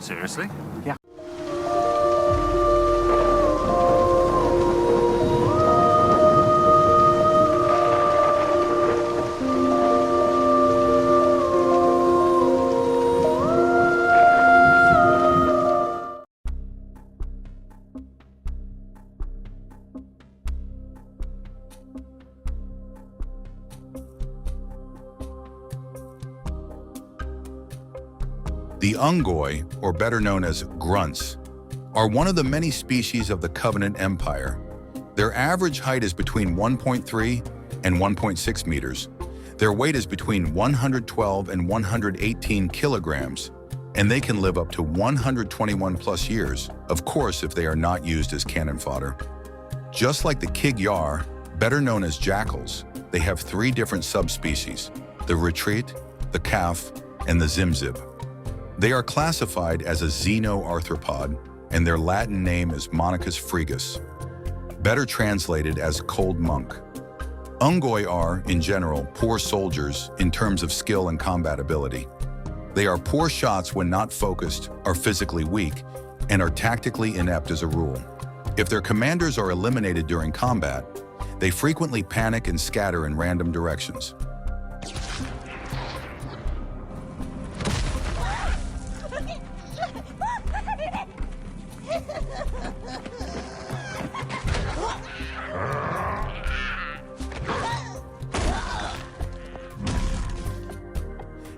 Seriously? Yeah. The Unggoy, or better known as Grunts, are one of the many species of the Covenant Empire. Their average height is between 1.3 and 1.6 meters. Their weight is between 112 and 118 kilograms, and they can live up to 121 plus years, of course if they are not used as cannon fodder. Just like the Kig-Yar, better known as jackals, they have three different subspecies: the retreat, the calf, and the zimzib. They are classified as a xenoarthropod, and their Latin name is Monicus frigus, better translated as cold monk. Unggoy are, in general, poor soldiers in terms of skill and combat ability. They are poor shots when not focused, are physically weak, and are tactically inept as a rule. If their commanders are eliminated during combat, they frequently panic and scatter in random directions.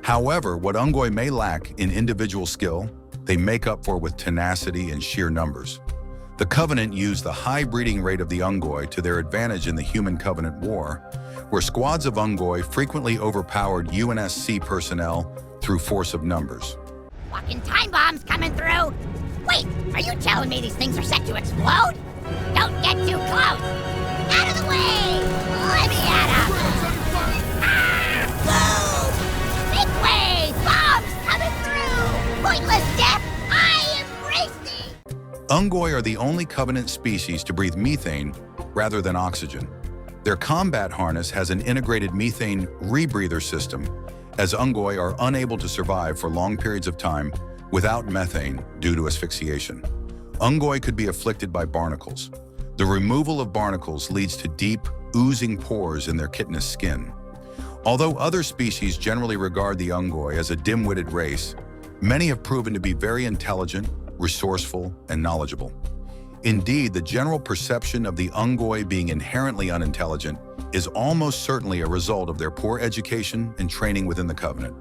However, what Unggoy may lack in individual skill, they make up for with tenacity and sheer numbers. The Covenant used the high breeding rate of the Unggoy to their advantage in the Human-Covenant War, where squads of Unggoy frequently overpowered UNSC personnel through force of numbers. Fucking time bombs coming through! Wait, are you telling me these things are set to explode? Don't get too close! Out of the way! Let me at 'em! Ah! Boom! Big wave! Bombs coming through! Pointless death! I embrace thee! Unggoy are the only Covenant species to breathe methane rather than oxygen. Their combat harness has an integrated methane rebreather system, as Unggoy are unable to survive for long periods of time without methane due to asphyxiation. Unggoy could be afflicted by barnacles. The removal of barnacles leads to deep, oozing pores in their chitinous skin. Although other species generally regard the Unggoy as a dim-witted race, many have proven to be very intelligent, resourceful, and knowledgeable. Indeed, the general perception of the Unggoy being inherently unintelligent is almost certainly a result of their poor education and training within the Covenant.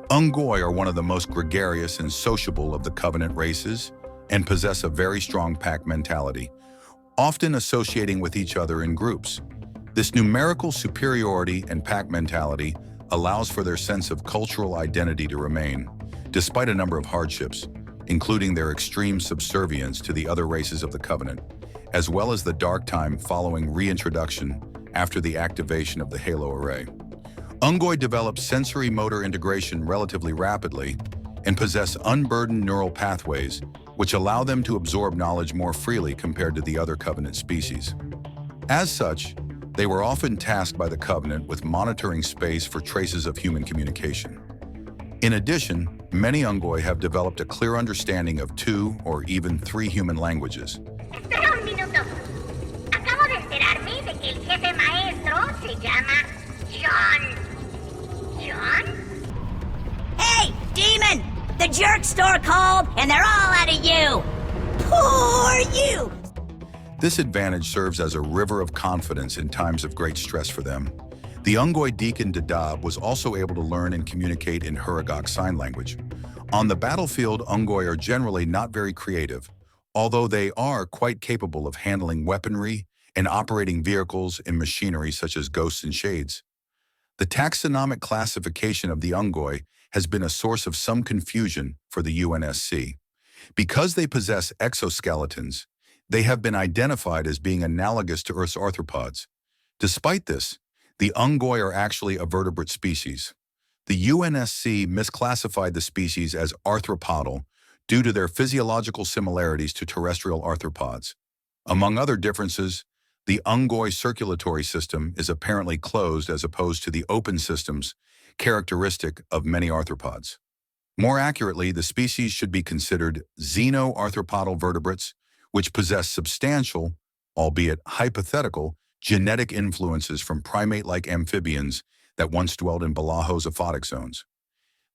Unggoy are one of the most gregarious and sociable of the Covenant races and possess a very strong pack mentality, often associating with each other in groups. This numerical superiority and pack mentality allows for their sense of cultural identity to remain, despite a number of hardships, including their extreme subservience to the other races of the Covenant, as well as the dark time following reintroduction after the activation of the Halo array. Unggoy develop sensory motor integration relatively rapidly and possess unburdened neural pathways, which allow them to absorb knowledge more freely compared to the other Covenant species. As such, they were often tasked by the Covenant with monitoring space for traces of human communication. In addition, many Unggoy have developed a clear understanding of 2 or even 3 human languages. Espera un minuto. Acabo de enterarme de que el jefe maestro se llama John. John? Hey, demon! The jerk store called, and they're all out of you! Poor you! This advantage serves as a river of confidence in times of great stress for them. The Unggoy Deacon Dadab was also able to learn and communicate in Huragok Sign Language. On the battlefield, Unggoy are generally not very creative, although they are quite capable of handling weaponry and operating vehicles and machinery such as ghosts and shades. The taxonomic classification of the Unggoy has been a source of some confusion for the UNSC. Because they possess exoskeletons, they have been identified as being analogous to Earth's arthropods. Despite this, the Unggoy are actually a vertebrate species. The UNSC misclassified the species as arthropodal due to their physiological similarities to terrestrial arthropods. Among other differences, the Unggoy circulatory system is apparently closed as opposed to the open systems characteristic of many arthropods. More accurately, the species should be considered xenoarthropodal vertebrates, which possess substantial, albeit hypothetical, genetic influences from primate-like amphibians that once dwelled in Balaho's aphotic zones.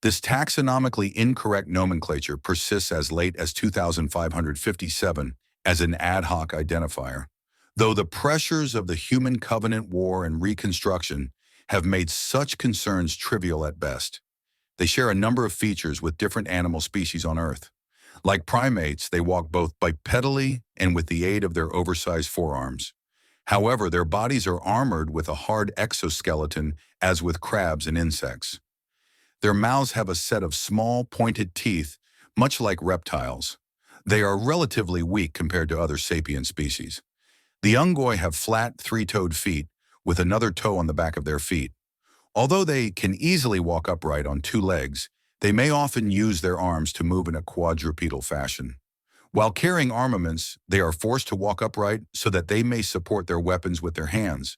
This taxonomically incorrect nomenclature persists as late as 2557 as an ad hoc identifier, though the pressures of the Human Covenant War and Reconstruction have made such concerns trivial at best. They share a number of features with different animal species on Earth. Like primates, they walk both bipedally and with the aid of their oversized forearms. However, their bodies are armored with a hard exoskeleton, as with crabs and insects. Their mouths have a set of small, pointed teeth, much like reptiles. They are relatively weak compared to other sapient species. The Unggoy have flat, three-toed feet, with another toe on the back of their feet. Although they can easily walk upright on two legs, they may often use their arms to move in a quadrupedal fashion. While carrying armaments, they are forced to walk upright so that they may support their weapons with their hands.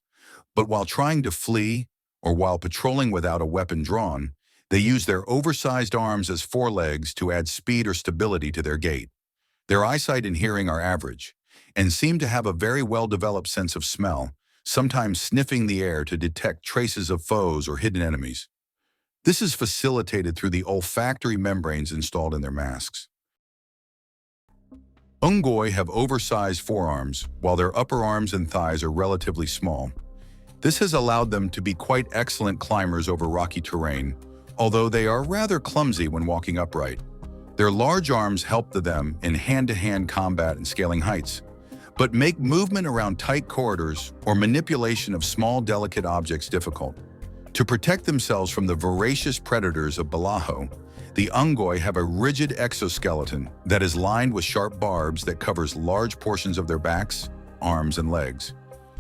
But while trying to flee, or while patrolling without a weapon drawn, they use their oversized arms as forelegs to add speed or stability to their gait. Their eyesight and hearing are average, and seem to have a very well-developed sense of smell, sometimes sniffing the air to detect traces of foes or hidden enemies. This is facilitated through the olfactory membranes installed in their masks. Unggoy have oversized forearms, while their upper arms and thighs are relatively small. This has allowed them to be quite excellent climbers over rocky terrain, although they are rather clumsy when walking upright. Their large arms help them in hand-to-hand combat and scaling heights, but make movement around tight corridors or manipulation of small, delicate objects difficult. To protect themselves from the voracious predators of Balaho, the Unggoy have a rigid exoskeleton that is lined with sharp barbs that covers large portions of their backs, arms, and legs.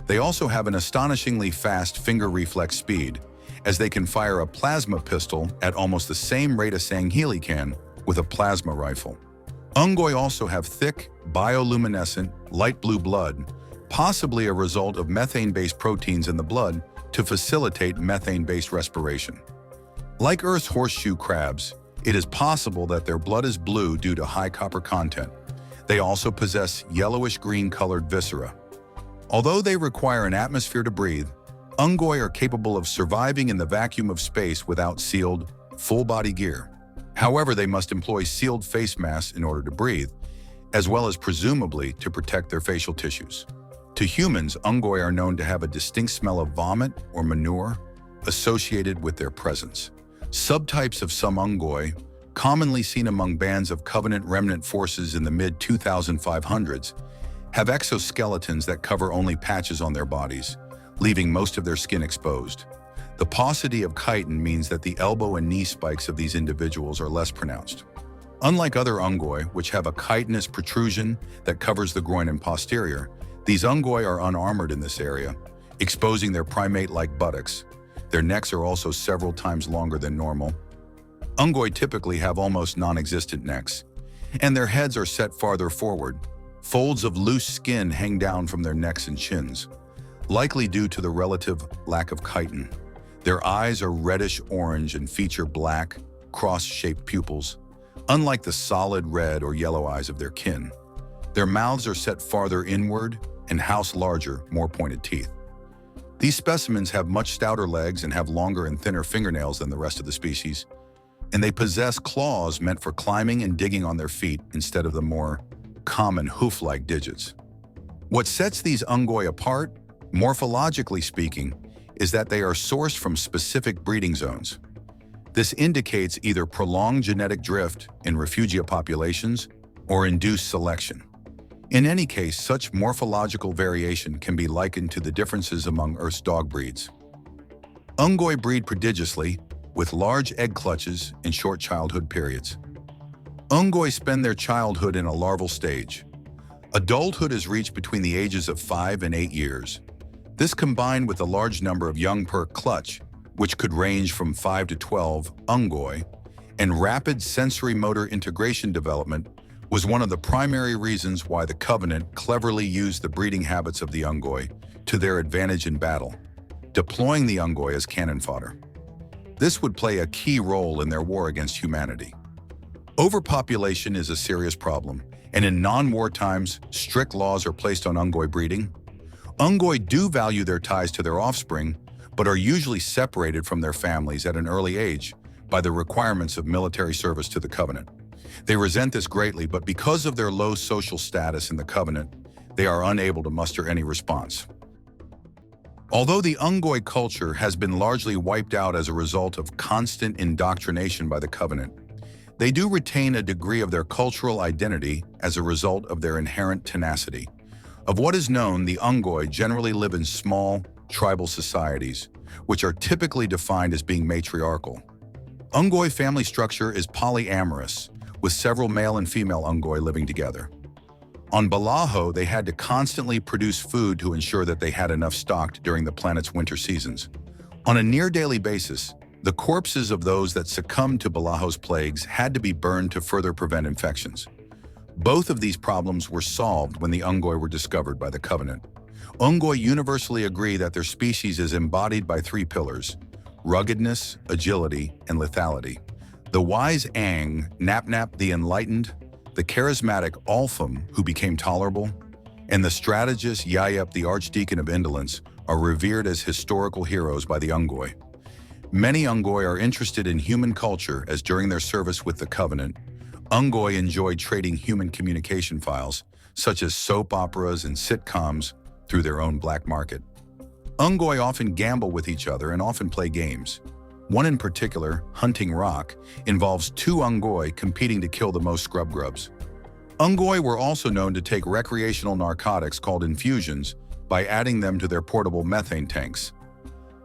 They also have an astonishingly fast finger reflex speed, as they can fire a plasma pistol at almost the same rate a Sanghili can with a plasma rifle. Unggoy also have thick, bioluminescent, light blue blood, possibly a result of methane-based proteins in the blood to facilitate methane-based respiration. Like Earth's horseshoe crabs, it is possible that their blood is blue due to high copper content. They also possess yellowish-green colored viscera. Although they require an atmosphere to breathe, Unggoy are capable of surviving in the vacuum of space without sealed, full-body gear. However, they must employ sealed face masks in order to breathe, as well as presumably to protect their facial tissues. To humans, Unggoy are known to have a distinct smell of vomit or manure associated with their presence. Subtypes of some Unggoy, commonly seen among bands of Covenant remnant forces in the mid-2500s, have exoskeletons that cover only patches on their bodies, leaving most of their skin exposed. The paucity of chitin means that the elbow and knee spikes of these individuals are less pronounced. Unlike other Unggoy, which have a chitinous protrusion that covers the groin and posterior, these Unggoy are unarmored in this area, exposing their primate-like buttocks. Their necks are also several times longer than normal. Unggoy typically have almost non-existent necks, and their heads are set farther forward. Folds of loose skin hang down from their necks and chins, likely due to the relative lack of chitin. Their eyes are reddish-orange and feature black, cross-shaped pupils, unlike the solid red or yellow eyes of their kin. Their mouths are set farther inward and house larger, more pointed teeth. These specimens have much stouter legs and have longer and thinner fingernails than the rest of the species, and they possess claws meant for climbing and digging on their feet instead of the more common hoof-like digits. What sets these Unggoy apart, morphologically speaking, is that they are sourced from specific breeding zones. This indicates either prolonged genetic drift in refugia populations or induced selection. In any case, such morphological variation can be likened to the differences among Earth's dog breeds. Unggoy breed prodigiously, with large egg clutches and short childhood periods. Unggoy spend their childhood in a larval stage. Adulthood is reached between the ages of 5 and 8 years. This combined with a large number of young per clutch, which could range from 5 to 12 Unggoy, and rapid sensory motor integration development was one of the primary reasons why the Covenant cleverly used the breeding habits of the Unggoy to their advantage in battle, deploying the Unggoy as cannon fodder. This would play a key role in their war against humanity. Overpopulation is a serious problem, and in non-war times, strict laws are placed on Unggoy breeding. Unggoy do value their ties to their offspring, but are usually separated from their families at an early age by the requirements of military service to the Covenant. They resent this greatly, but because of their low social status in the Covenant, they are unable to muster any response. Although the Unggoy culture has been largely wiped out as a result of constant indoctrination by the Covenant, they do retain a degree of their cultural identity as a result of their inherent tenacity. Of what is known, the Unggoy generally live in small, tribal societies, which are typically defined as being matriarchal. Unggoy family structure is polyamorous, with several male and female Unggoy living together. On Balaho, they had to constantly produce food to ensure that they had enough stocked during the planet's winter seasons. On a near-daily basis, the corpses of those that succumbed to Balaho's plagues had to be burned to further prevent infections. Both of these problems were solved when the Unggoy were discovered by the Covenant. Unggoy universally agree that their species is embodied by three pillars: ruggedness, agility, and lethality. The wise Aang, Nap the enlightened, the charismatic Alpham, who became tolerable, and the strategist Yayep the archdeacon of indolence are revered as historical heroes by the Unggoy. Many Unggoy are interested in human culture, as during their service with the Covenant, Unggoy enjoyed trading human communication files, such as soap operas and sitcoms, through their own black market. Unggoy often gamble with each other and often play games. One in particular, Hunting Rock, involves two Unggoy competing to kill the most scrub grubs. Unggoy were also known to take recreational narcotics called infusions by adding them to their portable methane tanks.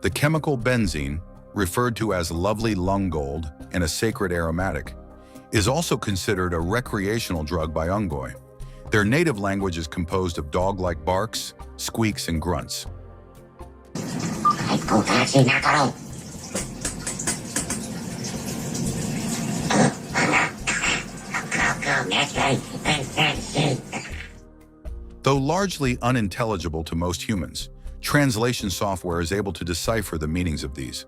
The chemical benzene, referred to as lovely lung gold and a sacred aromatic, is also considered a recreational drug by Unggoy. Their native language is composed of dog-like barks, squeaks, and grunts. Though largely unintelligible to most humans, translation software is able to decipher the meanings of these.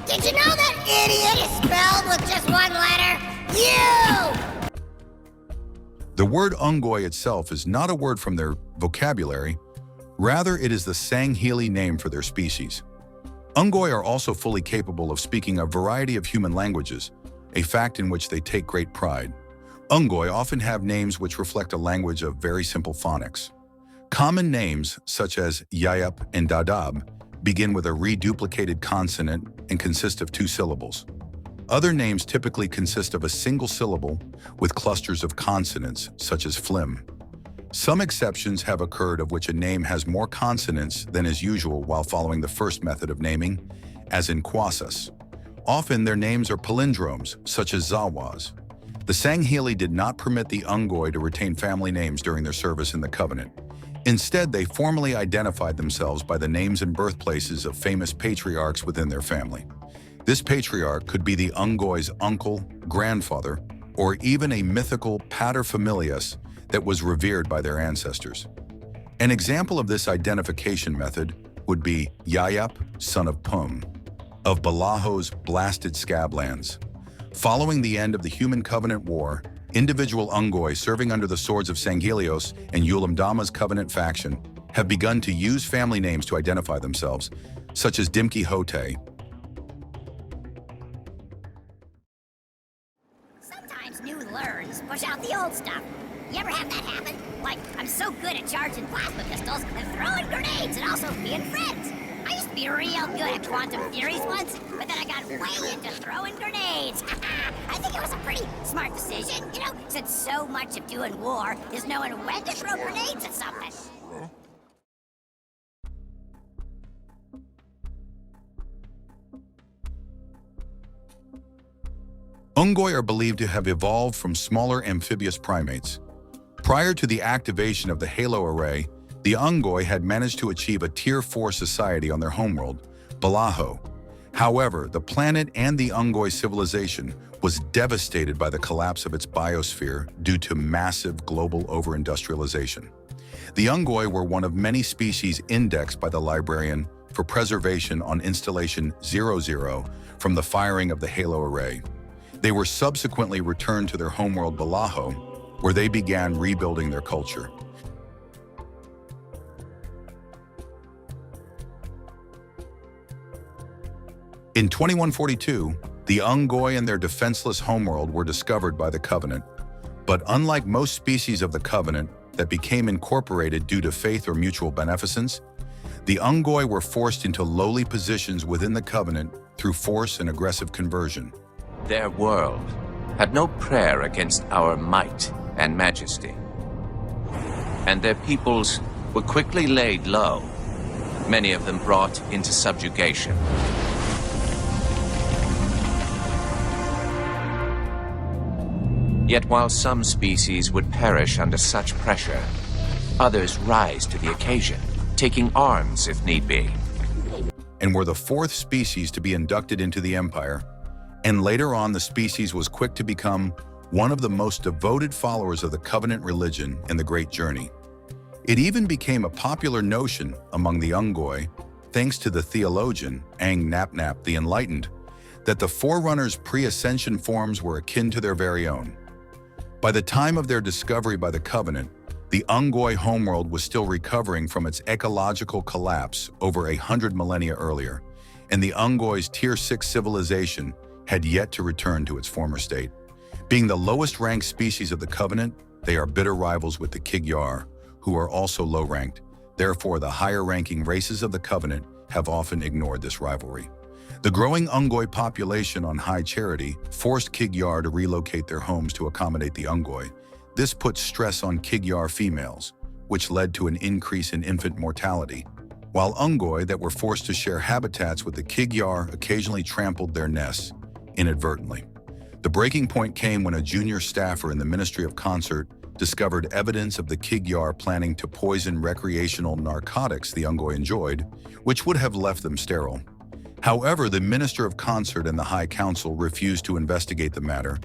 Did you know that idiot is spelled with just one letter? You! The word Unggoy itself is not a word from their vocabulary, rather it is the Sangheili name for their species. Unggoy are also fully capable of speaking a variety of human languages, a fact in which they take great pride. Unggoy often have names which reflect a language of very simple phonics. Common names, such as Yayep and Dadab, begin with a reduplicated consonant and consist of two syllables. Other names typically consist of a single syllable with clusters of consonants, such as phlegm. Some exceptions have occurred of which a name has more consonants than is usual while following the first method of naming, as in Kwasas. Often their names are palindromes, such as Zawaz. The Sangheili did not permit the Unggoy to retain family names during their service in the Covenant. Instead, they formally identified themselves by the names and birthplaces of famous patriarchs within their family. This patriarch could be the Unggoy's uncle, grandfather, or even a mythical paterfamilias that was revered by their ancestors. An example of this identification method would be Yayep, son of Pum, of Balaho's blasted scablands. Following the end of the Human Covenant War, individual Unggoy serving under the swords of Sanghelios and Yulimdama's Covenant faction have begun to use family names to identify themselves, such as Dimki Hote. Sometimes new learns push out the old stuff. You ever have that happen? Like, I'm so good at charging plasma pistols and throwing grenades and also being friends. I used to be real good at quantum theories once, but then I got way into throwing grenades. I think it was a pretty smart decision, you know, since so much of doing war is knowing when to throw grenades at something. Unggoy are believed to have evolved from smaller amphibious primates. Prior to the activation of the Halo Array, the Unggoy had managed to achieve a Tier 4 society on their homeworld, Balaho. However, the planet and the Unggoy civilization was devastated by the collapse of its biosphere due to massive global over-industrialization. The Unggoy were one of many species indexed by the librarian for preservation on Installation 00 from the firing of the Halo Array. They were subsequently returned to their homeworld Balaho, where they began rebuilding their culture. In 2142, the Unggoy and their defenseless homeworld were discovered by the Covenant. But unlike most species of the Covenant that became incorporated due to faith or mutual beneficence, the Unggoy were forced into lowly positions within the Covenant through force and aggressive conversion. Their world had no prayer against our might and majesty, and their peoples were quickly laid low, many of them brought into subjugation. Yet while some species would perish under such pressure, others rise to the occasion, taking arms if need be. And were the fourth species to be inducted into the Empire, and later on the species was quick to become one of the most devoted followers of the Covenant religion in the Great Journey. It even became a popular notion among the Unggoy, thanks to the theologian Ang Nap the Enlightened, that the Forerunners' pre-ascension forms were akin to their very own. By the time of their discovery by the Covenant, the Unggoy homeworld was still recovering from its ecological collapse over 100 millennia earlier, and the Unggoy's Tier 6 civilization had yet to return to its former state. Being the lowest-ranked species of the Covenant, they are bitter rivals with the Kig-Yar, who are also low-ranked. Therefore, the higher-ranking races of the Covenant have often ignored this rivalry. The growing Unggoy population on High Charity forced Kig-Yar to relocate their homes to accommodate the Unggoy. This put stress on Kig-Yar females, which led to an increase in infant mortality, while Unggoy that were forced to share habitats with the Kig-Yar occasionally trampled their nests inadvertently. The breaking point came when a junior staffer in the Ministry of Concert discovered evidence of the Kig-Yar planning to poison recreational narcotics the Unggoy enjoyed, which would have left them sterile. However, the Minister of Concert and the High Council refused to investigate the matter,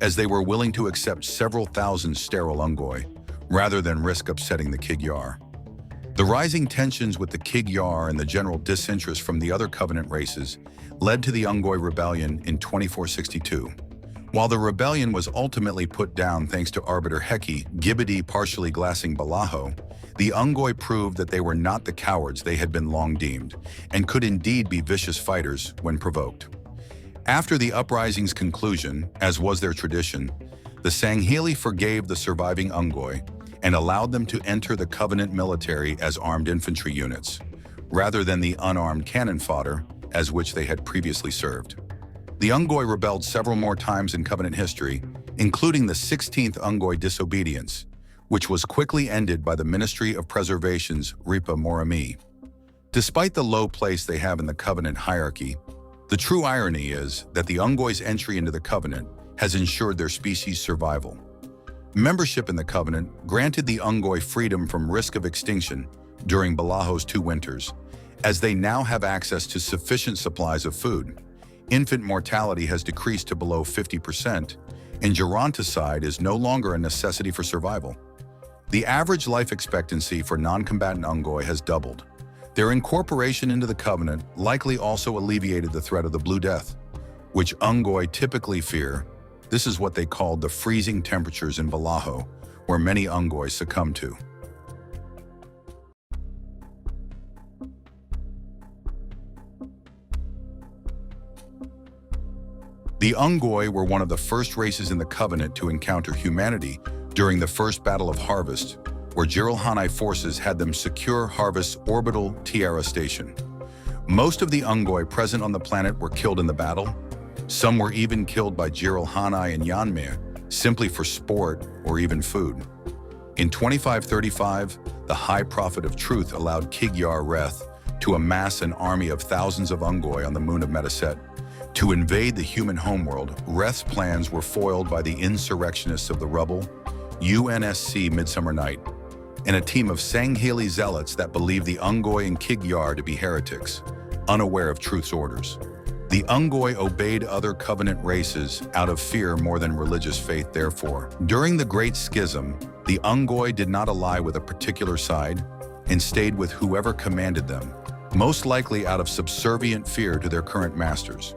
as they were willing to accept several thousand sterile Unggoy, rather than risk upsetting the Kig-Yar. The rising tensions with the Kig-Yar and the general disinterest from the other Covenant races led to the Unggoy Rebellion in 2462. While the rebellion was ultimately put down thanks to Arbiter Heki Gibbidi partially glassing Balaho, the Unggoy proved that they were not the cowards they had been long deemed, and could indeed be vicious fighters when provoked. After the uprising's conclusion, as was their tradition, the Sangheili forgave the surviving Unggoy and allowed them to enter the Covenant military as armed infantry units, rather than the unarmed cannon fodder as which they had previously served. The Unggoy rebelled several more times in Covenant history, including the 16th Unggoy disobedience, which was quickly ended by the Ministry of Preservation's Ripa Morami. Despite the low place they have in the Covenant hierarchy, the true irony is that the Unggoy's entry into the Covenant has ensured their species' survival. Membership in the Covenant granted the Unggoy freedom from risk of extinction during Balaho's 2 winters, as they now have access to sufficient supplies of food. Infant mortality has decreased to below 50%, and geronticide is no longer a necessity for survival. The average life expectancy for non-combatant Unggoy has doubled. Their incorporation into the Covenant likely also alleviated the threat of the Blue Death, which Unggoy typically fear. This is what they called the freezing temperatures in Balaho, where many Unggoy succumb to. The Unggoy were one of the first races in the Covenant to encounter humanity during the First Battle of Harvest, where Jiralhanai forces had them secure Harvest's orbital Tiara station. Most of the Unggoy present on the planet were killed in the battle. Some were even killed by Jiralhanai and Yanmeh, simply for sport or even food. In 2535, the High Prophet of Truth allowed Kig-Yar Reth to amass an army of thousands of Unggoy on the moon of Metaset. To invade the human homeworld, Reth's plans were foiled by the insurrectionists of the rubble, UNSC Midsummer Night, and a team of Sangheili zealots that believed the Unggoy and Kig-Yar to be heretics, unaware of Truth's orders. The Unggoy obeyed other Covenant races out of fear more than religious faith, therefore. During the Great Schism, the Unggoy did not ally with a particular side and stayed with whoever commanded them, most likely out of subservient fear to their current masters.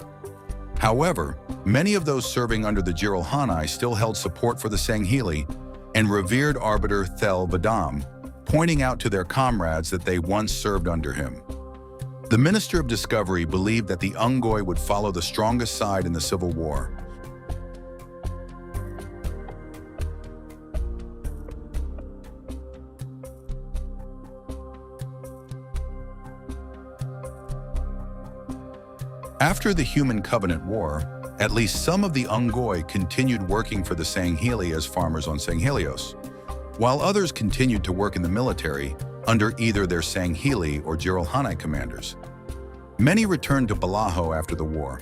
However, many of those serving under the Jiralhanae still held support for the Sangheili and revered Arbiter Thel Vadam, pointing out to their comrades that they once served under him. The Minister of Discovery believed that the Unggoy would follow the strongest side in the Civil War. After the Human Covenant War, at least some of the Unggoy continued working for the Sangheili as farmers on Sanghelios, while others continued to work in the military under either their Sangheili or Jiralhanae commanders. Many returned to Balaho after the war.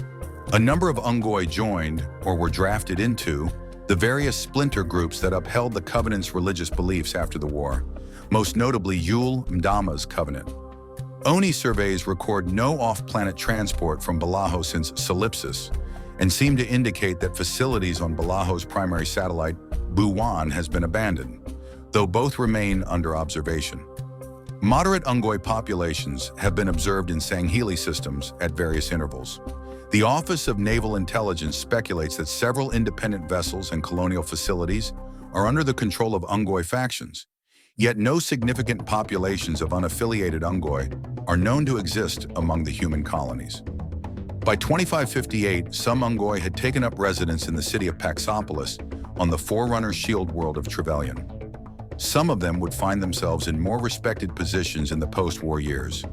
A number of Unggoy joined, or were drafted into, the various splinter groups that upheld the Covenant's religious beliefs after the war, most notably Yul Mdama's Covenant. ONI surveys record no off-planet transport from Balaho since Solipsis, and seem to indicate that facilities on Balaho's primary satellite, Buwan, has been abandoned, though both remain under observation. Moderate Unggoy populations have been observed in Sangheili systems at various intervals. The Office of Naval Intelligence speculates that several independent vessels and colonial facilities are under the control of Unggoy factions, yet no significant populations of unaffiliated Unggoy are known to exist among the human colonies. By 2558, some Unggoy had taken up residence in the city of Paxopolis on the Forerunner shield world of Trevelyan. Some of them would find themselves in more respected positions in the post-war years.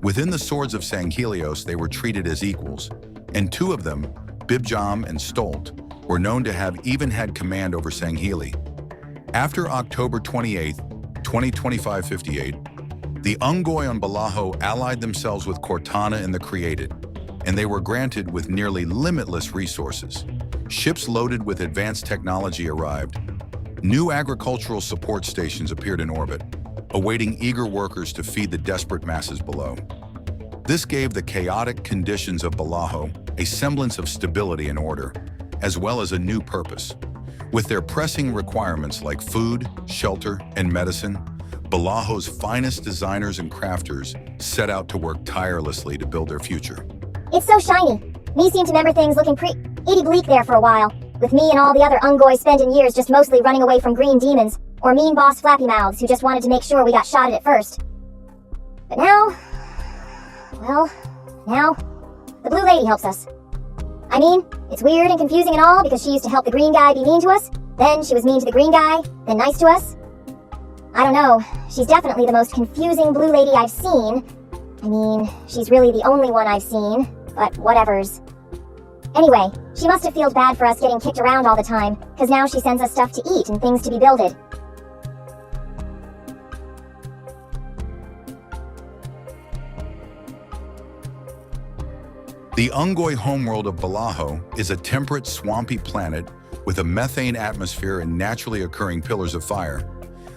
Within the Swords of Sanghelios, they were treated as equals, and two of them, Bibjam and Stolt, were known to have even had command over Sangheili. After October 28, 2025-58, the Unggoy on Balaho allied themselves with Cortana and the Created, and they were granted with nearly limitless resources. Ships loaded with advanced technology arrived. New agricultural support stations appeared in orbit, awaiting eager workers to feed the desperate masses below. This gave the chaotic conditions of Balaho a semblance of stability and order, as well as a new purpose. With their pressing requirements like food, shelter, and medicine, Balaho's finest designers and crafters set out to work tirelessly to build their future. It's so shiny. Me seem to remember things looking pretty bleak there for a while, with me and all the other Unggoy spending years just mostly running away from green demons, or mean boss flappy mouths who just wanted to make sure we got shot at first. But now, well, now, the Blue Lady helps us. I mean, it's weird and confusing and all because she used to help the green guy be mean to us, then she was mean to the green guy, then nice to us. I don't know, she's definitely the most confusing Blue Lady I've seen. I mean, she's really the only one I've seen, but whatevers. Anyway, she must have felt bad for us getting kicked around all the time, because now she sends us stuff to eat and things to be builded. The Unggoy homeworld of Balaho is a temperate, swampy planet with a methane atmosphere and naturally occurring pillars of fire.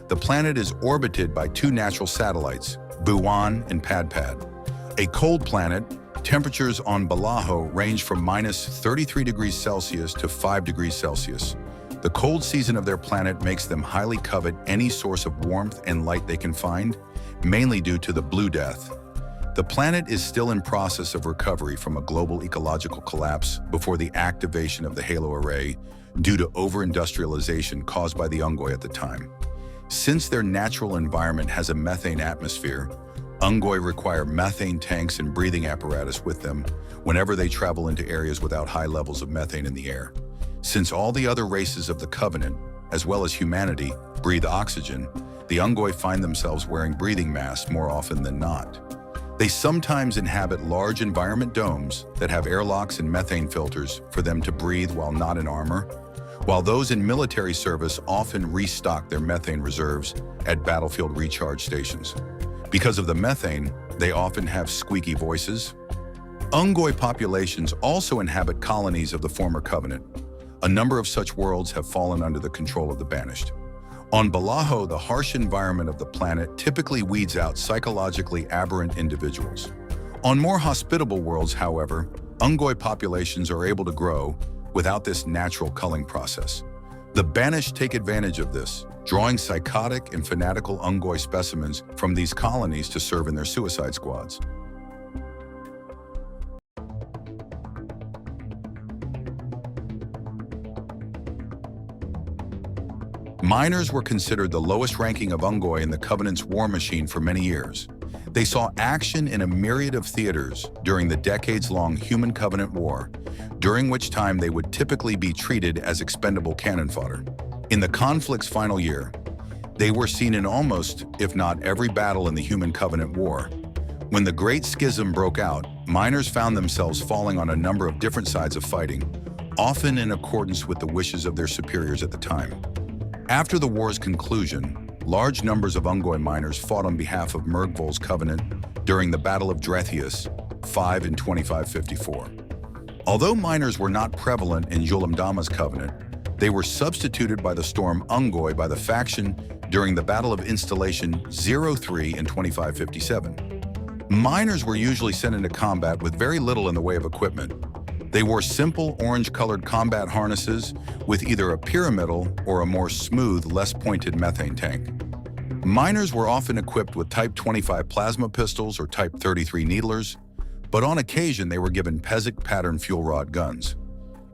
The planet is orbited by two natural satellites, Buwan and Padpad. A cold planet, temperatures on Balaho range from minus 33 degrees Celsius to 5 degrees Celsius. The cold season of their planet makes them highly covet any source of warmth and light they can find, mainly due to the Blue Death. The planet is still in process of recovery from a global ecological collapse before the activation of the halo array due to over-industrialization caused by the Unggoy at the time. Since their natural environment has a methane atmosphere, Unggoy require methane tanks and breathing apparatus with them whenever they travel into areas without high levels of methane in the air. Since all the other races of the Covenant, as well as humanity, breathe oxygen, the Unggoy find themselves wearing breathing masks more often than not. They sometimes inhabit large environment domes that have airlocks and methane filters for them to breathe while not in armor, while those in military service often restock their methane reserves at battlefield recharge stations. Because of the methane, they often have squeaky voices. Unggoy populations also inhabit colonies of the former Covenant. A number of such worlds have fallen under the control of the Banished. On Balaho, the harsh environment of the planet typically weeds out psychologically aberrant individuals. On more hospitable worlds, however, Unggoy populations are able to grow without this natural culling process. The Banished take advantage of this, drawing psychotic and fanatical Unggoy specimens from these colonies to serve in their suicide squads. Miners were considered the lowest ranking of Unggoy in the Covenant's war machine for many years. They saw action in a myriad of theaters during the decades-long Human Covenant War, during which time they would typically be treated as expendable cannon fodder. In the conflict's final year, they were seen in almost, if not every battle in the Human Covenant War. When the Great Schism broke out, miners found themselves falling on a number of different sides of fighting, often in accordance with the wishes of their superiors at the time. After the war's conclusion, large numbers of Unggoy miners fought on behalf of Mergvol's Covenant during the Battle of Drethius, 5 in 2554. Although miners were not prevalent in Yulimdama's Covenant, they were substituted by the storm Unggoy by the faction during the Battle of Installation 03 in 2557. Miners were usually sent into combat with very little in the way of equipment. They wore simple orange-colored combat harnesses with either a pyramidal or a more smooth, less pointed methane tank. Miners were often equipped with Type 25 plasma pistols or Type 33 needlers, but on occasion they were given PESIC pattern fuel rod guns.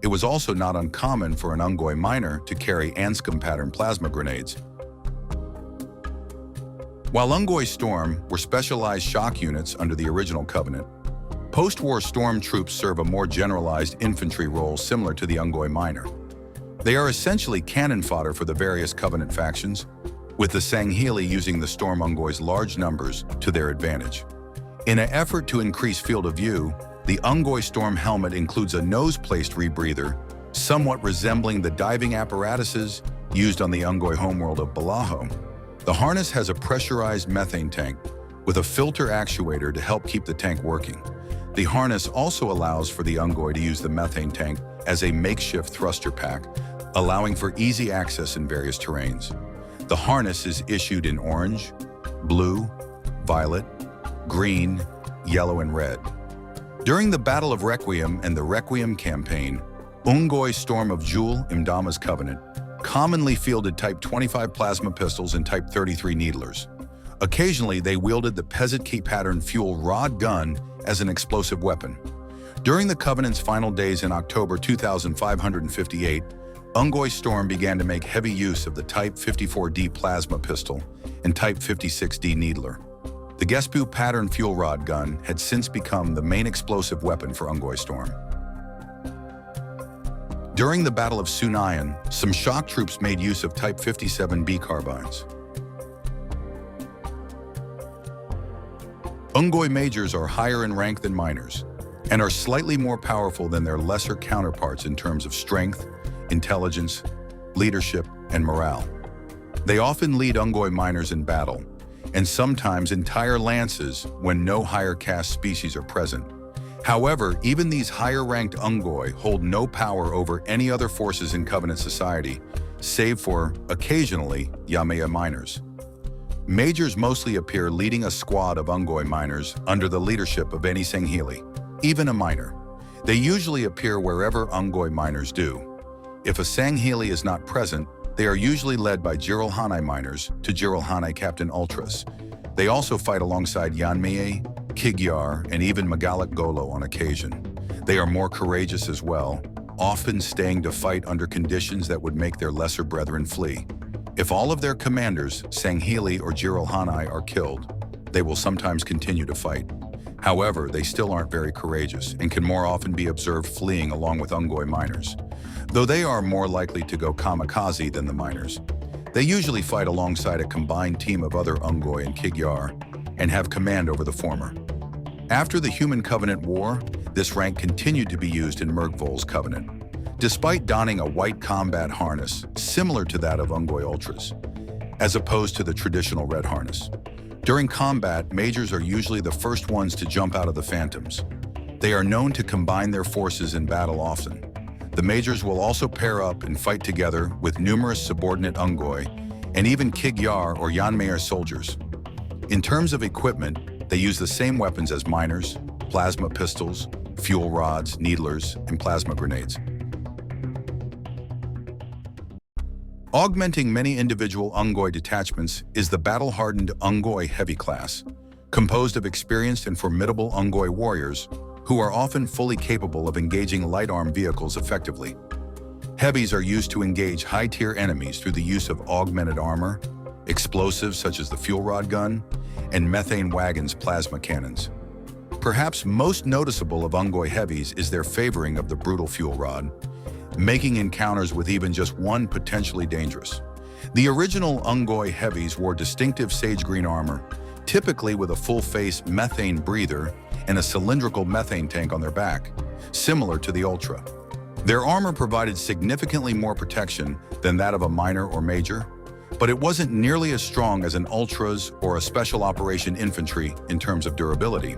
It was also not uncommon for an Unggoy miner to carry Anscombe pattern plasma grenades. While Unggoy Storm were specialized shock units under the original Covenant, post-war storm troops serve a more generalized infantry role similar to the Unggoy miner. They are essentially cannon fodder for the various Covenant factions, with the Sangheili using the Storm Unggoy's large numbers to their advantage. In an effort to increase field of view, the Unggoy Storm helmet includes a nose-placed rebreather, somewhat resembling the diving apparatuses used on the Unggoy homeworld of Balaho. The harness has a pressurized methane tank with a filter actuator to help keep the tank working. The harness also allows for the Unggoy to use the methane tank as a makeshift thruster pack, allowing for easy access in various terrains. The harness is issued in orange, blue, violet, green, yellow, and red. During the Battle of Requiem and the Requiem campaign, Unggoy Storm of Yulimdama's Covenant commonly fielded Type 25 plasma pistols and Type 33 needlers. Occasionally, they wielded the PESIC pattern fuel rod gun as an explosive weapon. During the Covenant's final days in October 2558, Unggoy Storm began to make heavy use of the Type 54D plasma pistol and Type 56D needler. The Gespu pattern fuel rod gun had since become the main explosive weapon for Unggoy Storm. During the Battle of Sunayan, some shock troops made use of Type 57B carbines. Unggoy majors are higher in rank than miners and are slightly more powerful than their lesser counterparts in terms of strength, intelligence, leadership, and morale. They often lead Unggoy miners in battle, and sometimes entire lances when no higher caste species are present. However, even these higher-ranked Unggoy hold no power over any other forces in Covenant society, save for, occasionally, Yamea miners. Majors mostly appear leading a squad of Unggoy miners under the leadership of any Sangheili, even a miner. They usually appear wherever Unggoy miners do. If a Sangheili is not present, they are usually led by Jiralhanai miners to Jiralhanai Captain Ultras. They also fight alongside Yanmei, Kigyar, and even Magalak Golo on occasion. They are more courageous as well, often staying to fight under conditions that would make their lesser brethren flee. If all of their commanders, Sangheili or Jiralhanai, are killed, they will sometimes continue to fight. However, they still aren't very courageous and can more often be observed fleeing along with Unggoy miners. Though they are more likely to go kamikaze than the miners, they usually fight alongside a combined team of other Unggoy and Kigyar and have command over the former. After the Human Covenant War, this rank continued to be used in Mergvol's Covenant, despite donning a white combat harness similar to that of Unggoy Ultras, as opposed to the traditional red harness. During combat, majors are usually the first ones to jump out of the phantoms. They are known to combine their forces in battle often. The majors will also pair up and fight together with numerous subordinate Unggoy and even Kigyar or Yanmei soldiers. In terms of equipment, they use the same weapons as miners, plasma pistols, fuel rods, needlers, and plasma grenades. Augmenting many individual Unggoy detachments is the battle-hardened Unggoy Heavy class, composed of experienced and formidable Unggoy warriors who are often fully capable of engaging light armed vehicles effectively. Heavies are used to engage high-tier enemies through the use of augmented armor, explosives such as the fuel rod gun, and methane wagons plasma cannons. Perhaps most noticeable of Unggoy heavies is their favoring of the brutal fuel rod, making encounters with even just one potentially dangerous. The original Unggoy heavies wore distinctive sage green armor, typically with a full-face methane breather and a cylindrical methane tank on their back, similar to the Ultra. Their armor provided significantly more protection than that of a minor or major, but it wasn't nearly as strong as an Ultra's or a Special Operation Infantry in terms of durability.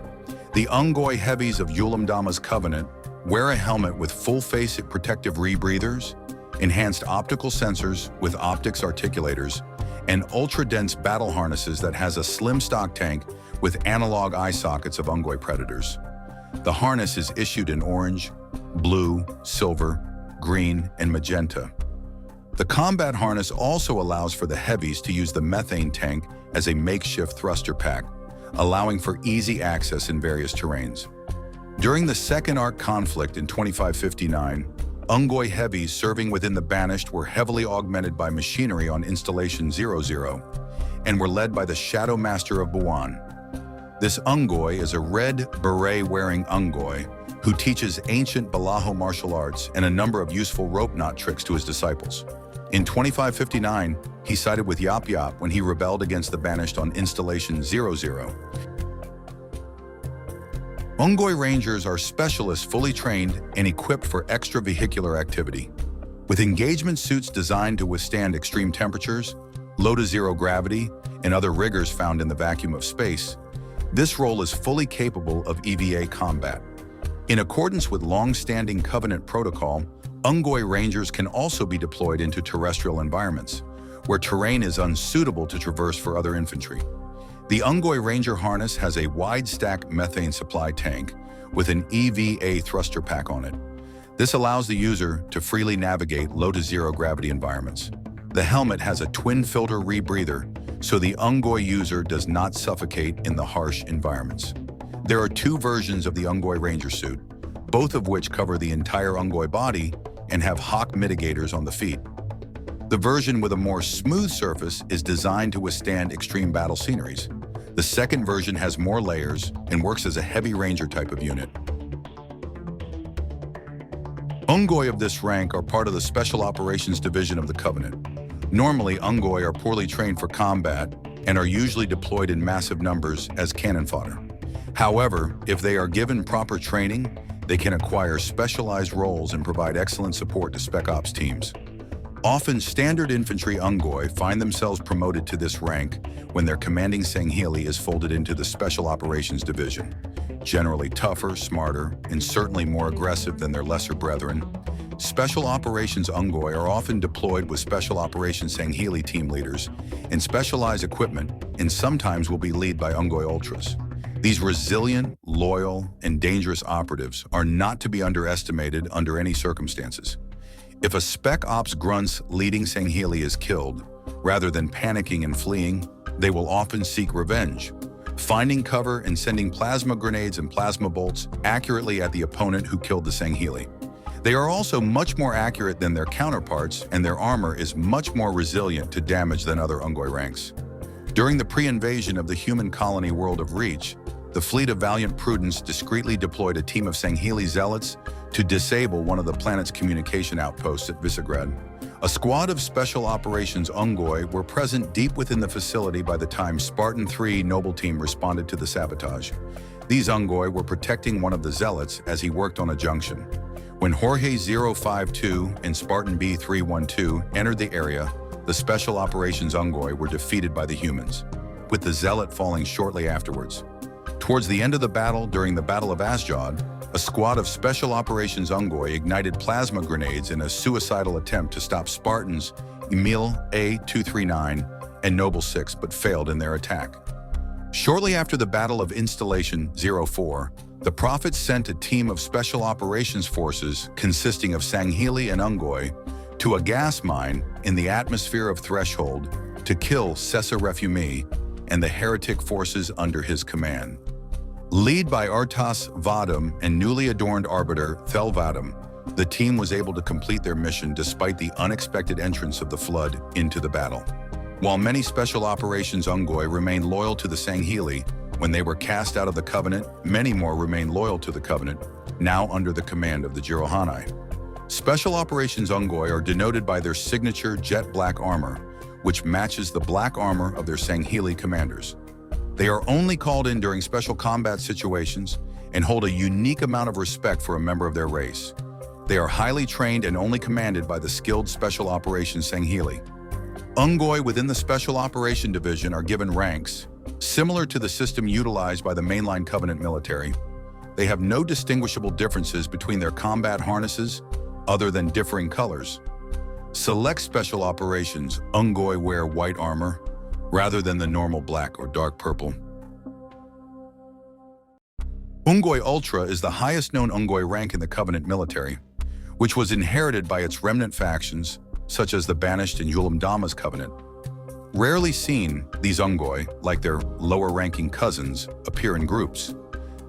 The Unggoy heavies of Yulam Dama's Covenant wear a helmet with full-face protective rebreathers, enhanced optical sensors with optics articulators, and ultra-dense battle harnesses that has a slim stock tank with analog eye sockets of Unggoy predators. The harness is issued in orange, blue, silver, green, and magenta. The combat harness also allows for the heavies to use the methane tank as a makeshift thruster pack, allowing for easy access in various terrains. During the Second Arc conflict in 2559, Unggoy heavies serving within the Banished were heavily augmented by machinery on Installation 00 and were led by the Shadow Master of Buwan. This Unggoy is a red beret-wearing Unggoy who teaches ancient Balaho martial arts and a number of useful rope knot tricks to his disciples. In 2559, he sided with Yap Yap when he rebelled against the Banished on Installation 00. Unggoy Rangers are specialists fully trained and equipped for extravehicular activity. With engagement suits designed to withstand extreme temperatures, low to zero gravity, and other rigors found in the vacuum of space, this role is fully capable of EVA combat. In accordance with long-standing Covenant protocol, Unggoy Rangers can also be deployed into terrestrial environments, where terrain is unsuitable to traverse for other infantry. The Unggoy Ranger harness has a wide-stack methane supply tank with an EVA thruster pack on it. This allows the user to freely navigate low to zero gravity environments. The helmet has a twin-filter rebreather, so the Unggoy user does not suffocate in the harsh environments. There are two versions of the Unggoy Ranger suit, both of which cover the entire Unggoy body and have hawk mitigators on the feet. The version with a more smooth surface is designed to withstand extreme battle sceneries. The second version has more layers and works as a heavy ranger type of unit. Unggoy of this rank are part of the Special Operations Division of the Covenant. Normally, Unggoy are poorly trained for combat and are usually deployed in massive numbers as cannon fodder. However, if they are given proper training, they can acquire specialized roles and provide excellent support to Spec Ops teams. Often, standard infantry Unggoy find themselves promoted to this rank when their commanding Sangheili is folded into the Special Operations Division. Generally tougher, smarter, and certainly more aggressive than their lesser brethren, Special Operations Unggoy are often deployed with Special Operations Sangheili team leaders and specialized equipment, and sometimes will be led by Unggoy Ultras. These resilient, loyal, and dangerous operatives are not to be underestimated under any circumstances. If a Spec Ops Grunts leading Sangheili is killed, rather than panicking and fleeing, they will often seek revenge, finding cover and sending plasma grenades and plasma bolts accurately at the opponent who killed the Sangheili. They are also much more accurate than their counterparts, and their armor is much more resilient to damage than other Unggoy ranks. During the pre-invasion of the human colony world of Reach, the fleet of Valiant Prudence discreetly deployed a team of Sangheili zealots to disable one of the planet's communication outposts at Visegrad. A squad of Special Operations Unggoy were present deep within the facility by the time Spartan 3 Noble Team responded to the sabotage. These Unggoy were protecting one of the zealots as he worked on a junction. When Jorge 052 and Spartan B312 entered the area, the Special Operations Unggoy were defeated by the humans, with the zealot falling shortly afterwards. Towards the end of the battle, during the Battle of Asjad, a squad of Special Operations Unggoy ignited plasma grenades in a suicidal attempt to stop Spartans Emil A239 and Noble 6, but failed in their attack. Shortly after the Battle of Installation 04, the Prophets sent a team of Special Operations forces consisting of Sangheili and Unggoy to a gas mine in the atmosphere of Threshold to kill Sessa Refumi and the heretic forces under his command. Led by Artas Vadam and newly adorned arbiter Thel Vadam, the team was able to complete their mission despite the unexpected entrance of the Flood into the battle. While many Special Operations Unggoy remained loyal to the Sangheili when they were cast out of the Covenant, many more remained loyal to the Covenant, now under the command of the Jirohanai. Special Operations Unggoy are denoted by their signature jet black armor, which matches the black armor of their Sangheili commanders. They are only called in during special combat situations and hold a unique amount of respect for a member of their race. They are highly trained and only commanded by the skilled Special Operations Sangheili. Unggoy within the Special Operation Division are given ranks, similar to the system utilized by the mainline Covenant military. They have no distinguishable differences between their combat harnesses other than differing colors. Select Special Operations Unggoy wear white armor rather than the normal black or dark purple. Unggoy Ultra is the highest known Unggoy rank in the Covenant military, which was inherited by its remnant factions, such as the Banished and Yulam Dama's Covenant. Rarely seen, these Unggoy, like their lower-ranking cousins, appear in groups.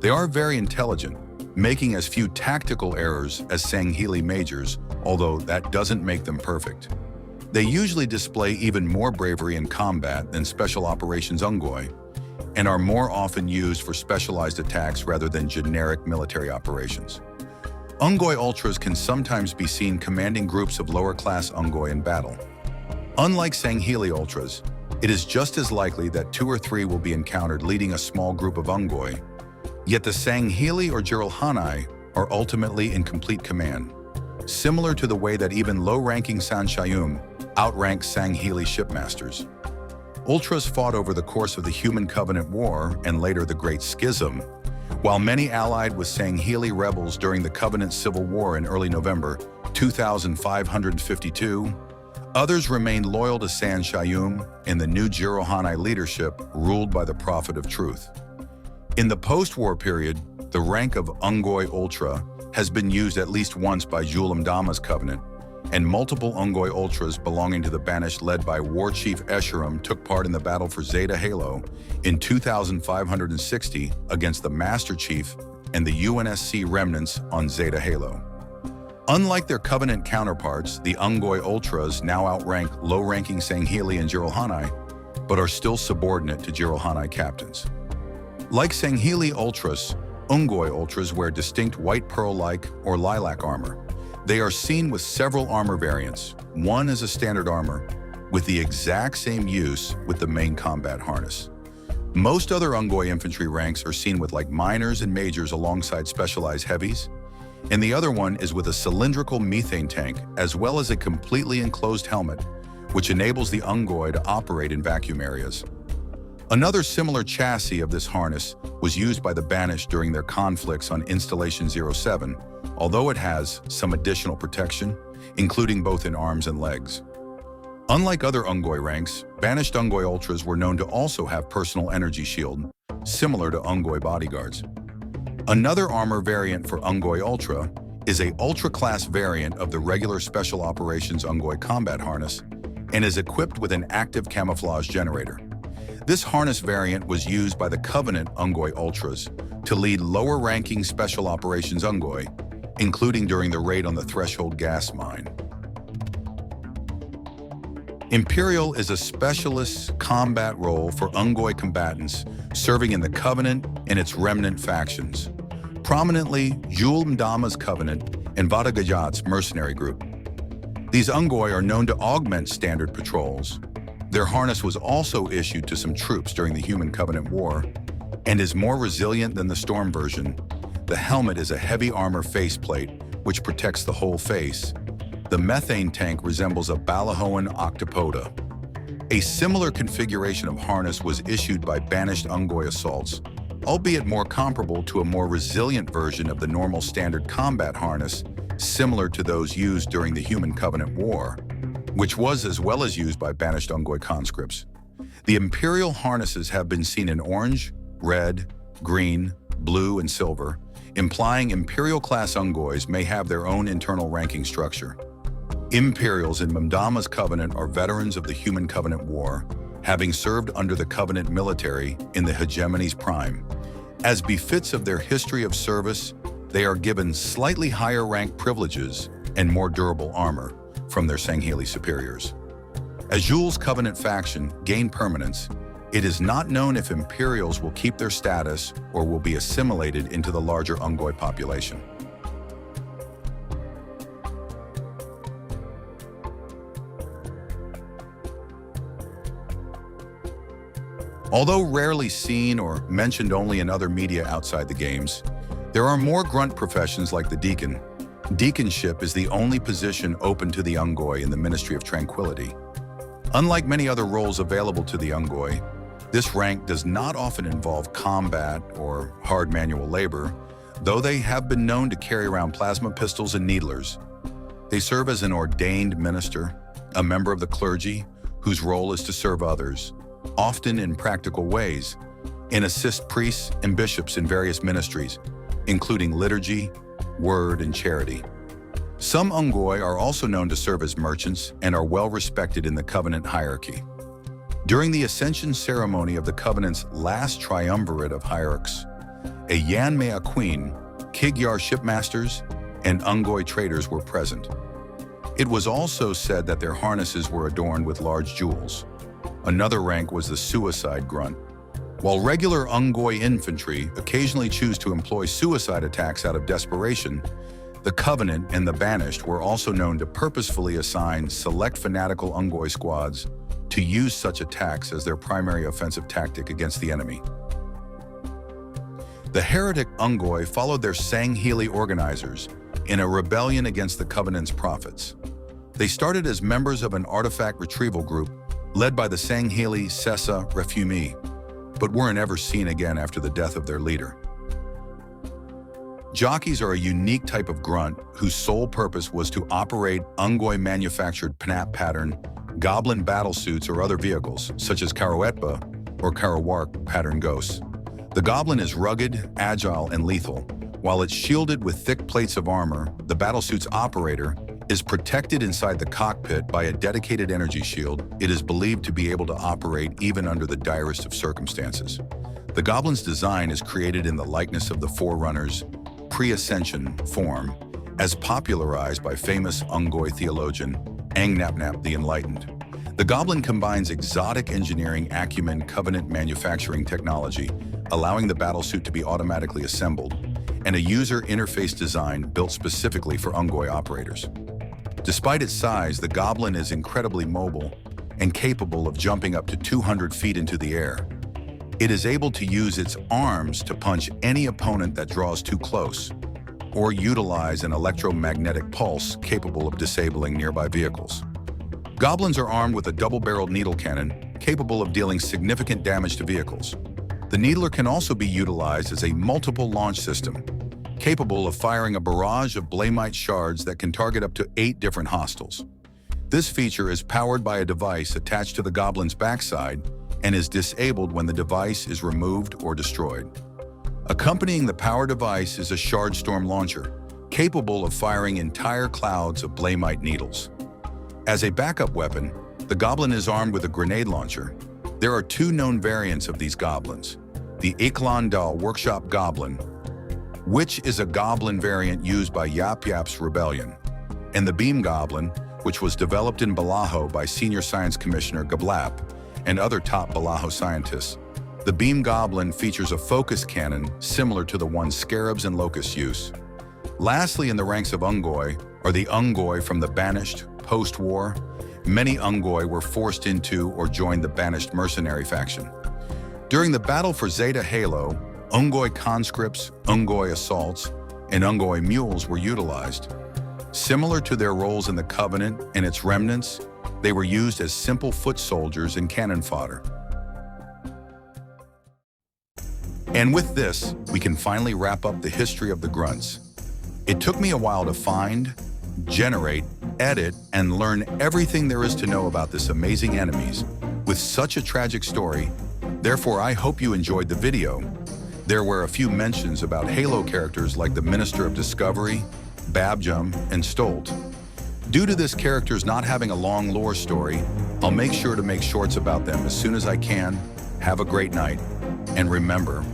They are very intelligent, making as few tactical errors as Sangheili majors, although that doesn't make them perfect. They usually display even more bravery in combat than Special Operations Unggoy, and are more often used for specialized attacks rather than generic military operations. Unggoy Ultras can sometimes be seen commanding groups of lower-class Unggoy in battle. Unlike Sangheili Ultras, it is just as likely that 2 or 3 will be encountered leading a small group of Unggoy, yet the Sangheili or Jirohanai are ultimately in complete command, similar to the way that even low-ranking Sanshayum outrank Sangheili shipmasters. Ultras fought over the course of the Human Covenant War and later the Great Schism, while many allied with Sangheili rebels during the Covenant Civil War in early November 2552, others remained loyal to Sanshayum and the new Jirohanai leadership ruled by the Prophet of Truth. In the post-war period, the rank of Unggoy Ultra has been used at least once by Yulam Dama's Covenant, and multiple Unggoy Ultras belonging to the Banished led by War Chief Escharum took part in the battle for Zeta Halo in 2560 against the Master Chief and the UNSC remnants on Zeta Halo. Unlike their Covenant counterparts, the Unggoy Ultras now outrank low-ranking Sangheili and Jirohanai, but are still subordinate to Jirohanai captains. Like Sangheili Ultras, Unggoy Ultras wear distinct white pearl-like or lilac armor. They are seen with several armor variants. One is a standard armor, with the exact same use with the main combat harness. Most other Unggoy infantry ranks are seen with like minors and majors alongside specialized heavies, and the other one is with a cylindrical methane tank as well as a completely enclosed helmet, which enables the Unggoy to operate in vacuum areas. Another similar chassis of this harness was used by the Banished during their conflicts on Installation 07, although it has some additional protection, including both in arms and legs. Unlike other Unggoy ranks, Banished Unggoy Ultras were known to also have personal energy shield, similar to Unggoy bodyguards. Another armor variant for Unggoy Ultra is a Ultra-class variant of the regular Special Operations Unggoy combat harness and is equipped with an active camouflage generator. This harness variant was used by the Covenant Unggoy Ultras to lead lower-ranking Special Operations Unggoy, including during the raid on the Threshold gas mine. Imperial is a specialist combat role for Unggoy combatants serving in the Covenant and its remnant factions, prominently Yulam Dama's Covenant and Vadagajat's mercenary group. These Unggoy are known to augment standard patrols. Their harness was also issued to some troops during the Human Covenant War and is more resilient than the Storm version. The helmet is a heavy armor faceplate which protects the whole face. The methane tank resembles a Balahoan octopoda. A similar configuration of harness was issued by Banished Unggoy assaults, albeit more comparable to a more resilient version of the normal standard combat harness, similar to those used during the Human Covenant War, which was as well as used by Banished Unggoy conscripts. The Imperial harnesses have been seen in orange, red, green, blue, and silver, implying Imperial-class Unggoys may have their own internal ranking structure. Imperials in Mamdama's Covenant are veterans of the Human Covenant War, having served under the Covenant military in the Hegemony's prime. As befits of their history of service, they are given slightly higher rank privileges and more durable armor from their Sangheili superiors. As Jules' Covenant faction gain permanence, it is not known if Imperials will keep their status or will be assimilated into the larger Unggoy population. Although rarely seen or mentioned only in other media outside the games, there are more grunt professions like the Deacon. Deaconship is the only position open to the Unggoy in the Ministry of Tranquility. Unlike many other roles available to the Unggoy, this rank does not often involve combat or hard manual labor, though they have been known to carry around plasma pistols and needlers. They serve as an ordained minister, a member of the clergy, whose role is to serve others, often in practical ways, and assist priests and bishops in various ministries, including liturgy, word, and charity. Some Unggoy are also known to serve as merchants and are well respected in the Covenant hierarchy. During the ascension ceremony of the Covenant's last triumvirate of hierarchs, a Yanmea queen, Kigyar shipmasters, and Unggoy traders were present. It was also said that their harnesses were adorned with large jewels. Another rank was the suicide grunt. While regular Unggoy infantry occasionally choose to employ suicide attacks out of desperation, the Covenant and the Banished were also known to purposefully assign select fanatical Unggoy squads to use such attacks as their primary offensive tactic against the enemy. The heretic Unggoy followed their Sangheili organizers in a rebellion against the Covenant's prophets. They started as members of an artifact retrieval group led by the Sangheili Sessa Refumi, but weren't ever seen again after the death of their leader. Jockeys are a unique type of grunt whose sole purpose was to operate Unggoy-manufactured Panap pattern, goblin battlesuits or other vehicles, such as Karoetba or Karawark pattern ghosts. The goblin is rugged, agile, and lethal. While it's shielded with thick plates of armor, the battlesuit's operator is protected inside the cockpit by a dedicated energy shield. It is believed to be able to operate even under the direst of circumstances. The goblin's design is created in the likeness of the Forerunner's pre-ascension form, as popularized by famous Unggoy theologian Angnapnap the Enlightened. The goblin combines exotic engineering acumen Covenant manufacturing technology, allowing the battlesuit to be automatically assembled, and a user interface design built specifically for Unggoy operators. Despite its size, the goblin is incredibly mobile and capable of jumping up to 200 feet into the air. It is able to use its arms to punch any opponent that draws too close, or utilize an electromagnetic pulse capable of disabling nearby vehicles. Goblins are armed with a double-barreled needle cannon capable of dealing significant damage to vehicles. The needler can also be utilized as a multiple launch system, capable of firing a barrage of blamite shards that can target up to 8 different hostiles. This feature is powered by a device attached to the goblin's backside and is disabled when the device is removed or destroyed. Accompanying the power device is a shard storm launcher, capable of firing entire clouds of blamite needles. As a backup weapon, the goblin is armed with a grenade launcher. There are 2 known variants of these goblins: the Iklan Dal Workshop Goblin, which is a goblin variant used by Yap Yap's rebellion, and the Beam Goblin, which was developed in Balaho by Senior Science Commissioner Gablap and other top Balaho scientists. The Beam Goblin features a focus cannon similar to the one Scarabs and Locusts use. Lastly, in the ranks of Unggoy are the Unggoy from the Banished post-war. Many Unggoy were forced into or joined the Banished mercenary faction. During the battle for Zeta Halo, Unggoy conscripts, Unggoy assaults, and Unggoy mules were utilized. Similar to their roles in the Covenant and its remnants, they were used as simple foot soldiers and cannon fodder. And with this, we can finally wrap up the history of the Grunts. It took me a while to find, generate, edit, and learn everything there is to know about this amazing enemies with such a tragic story. Therefore, I hope you enjoyed the video. There were a few mentions about Halo characters like the Minister of Discovery, Babjum, and Stolt. Due to this characters not having a long lore story, I'll make sure to make shorts about them as soon as I can. Have a great night, and remember,